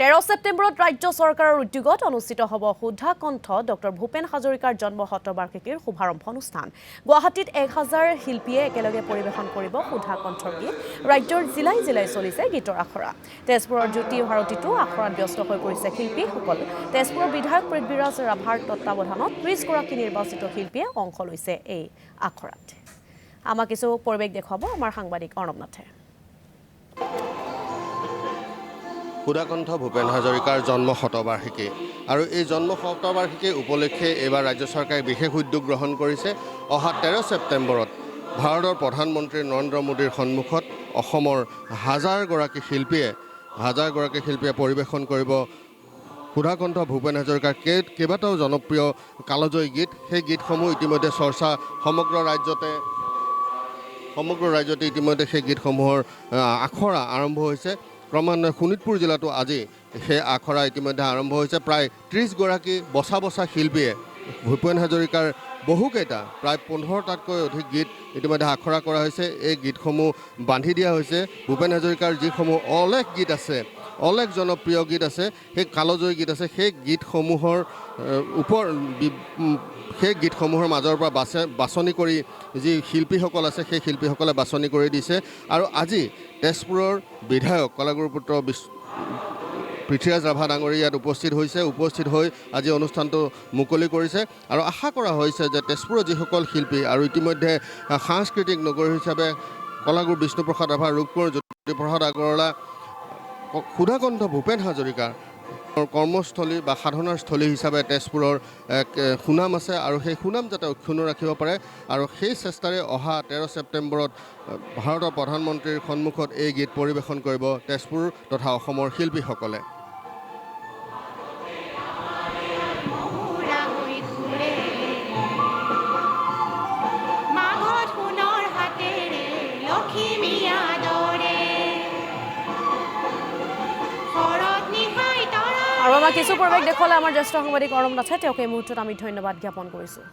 13 ছেপ্টেম্বৰত ৰাজ্য চৰকাৰৰ উদ্যোগত অনুষ্ঠিত হ'ব সুধা কণ্ঠ ডক্টৰ ভূপেন হাজৰিকাৰ জন্ম শতবাৰ্ষিকীৰ শুভাৰম্ভ অনুষ্ঠান। গুৱাহাটীত 1000 শিল্পীয়ে একেলগে পৰিৱেশন কৰিব সুধা কণ্ঠৰ গীত। ৰাজ্যৰ জিলাই জিলাই চলিছে গীতৰ আখৰা। তেজপুৰৰ জ্যোতি ভাৰতীতো আখৰাত ব্যস্ত হৈ পৰিছে শিল্পীসকল। তেজপুৰৰ বিধায়ক পৃথ্বীৰাজ ৰাভাৰ তত্বাৱধানত 30 গৰাকী নিৰ্বাচিত শিল্পীয়ে অংশ লৈছে এই আখৰাত। আমাক কিছু পৰিৱেশ দেখুৱাব আমাৰ সাংবাদিক অৰ্ণৱ নাথে। সুধাকণ্ঠ ভূপেন হাজৰিকাৰ জন্ম শতবাৰ্ষিকী আৰু এই জন্ম শতবাৰ্ষিকী উপলক্ষে এইবাৰ ৰাজ্য চৰকাৰে বিশেষ উদ্যোগ গ্ৰহণ কৰিছে। অহা 13 ছেপ্টেম্বৰত ভাৰতৰ প্ৰধানমন্ত্ৰী নৰেন্দ্ৰ মোদীৰ সন্মুখত অসমৰ হাজাৰ গৰাকী শিল্পীয়ে পৰিৱেশন কৰিব সুধাকণ্ঠ ভূপেন হাজৰিকাৰ কেইবাটাও জনপ্ৰিয় কালজয়ী গীত। সেই গীতসমূহ ইতিমধ্যে চৰ্চা সমগ্ৰ ৰাজ্যতে ইতিমধ্যে সেই গীতসমূহৰ আখৰা আৰম্ভ হৈছে। ক্ৰমান্বয়ে শোণিতপুৰ জিলাতো আজি সেই আখৰা ইতিমধ্যে আৰম্ভ হৈছে। প্ৰায় 30 গৰাকী বচা শিল্পীয়ে ভূপেন হাজৰিকাৰ বহুকেইটা প্ৰায় 15টাতকৈ অধিক গীত ইতিমধ্যে আখৰা কৰা হৈছে। এই গীতসমূহ বান্ধি দিয়া হৈছে। ভূপেন হাজৰিকাৰ যিসমূহ অলেখ গীত আছে, অলেখ জনপ্ৰিয় গীত আছে, সেই কালজয়ী গীত আছে, সেই গীতসমূহৰ মাজৰ পৰা বাছনি কৰি যি শিল্পীসকল আছে সেই শিল্পীসকলে বাছনি কৰি দিছে। আৰু আজি তেজপুৰৰ বিধায়ক কলাগুৰু পুত্ৰ পৃথ্বীৰাজ ৰাভা ডাঙৰীয়া ইয়াত উপস্থিত হৈ আজি অনুষ্ঠানটো মুকলি কৰিছে। আৰু আশা কৰা হৈছে যে তেজপুৰৰ যিসকল শিল্পী আৰু ইতিমধ্যে সাংস্কৃতিক নগৰী হিচাপে কলাগুৰু বিষ্ণুপ্ৰসাদ ৰাভা, ৰূপকোঁৱৰ জ্যোতিপ্ৰসাদ আগৰৱালা, সুধাকণ্ঠ ভূপেন হাজৰিকাৰ কৰ্মস্থলী বা সাধনাৰ স্থলী হিচাপে তেজপুৰৰ এক সুনাম আছে আৰু সেই সুনাম যাতে অক্ষুণ্ণ ৰাখিব পাৰে। আৰু সেই চেষ্টাৰে অহা 13 ছেপ্টেম্বৰত ভাৰতৰ প্ৰধানমন্ত্ৰীৰ সন্মুখত এই গীত পৰিৱেশন কৰিব তেজপুৰ তথা অসমৰ শিল্পীসকলে। আৰু আমাক কিছু পৰিৱেশ দেখুৱালে আমাৰ জ্যেষ্ঠ সাংবাদিক অৰ্ণৱ নাথে। তেওঁক এই মুহূৰ্তত আমি ধন্যবাদ জ্ঞাপন কৰিছোঁ।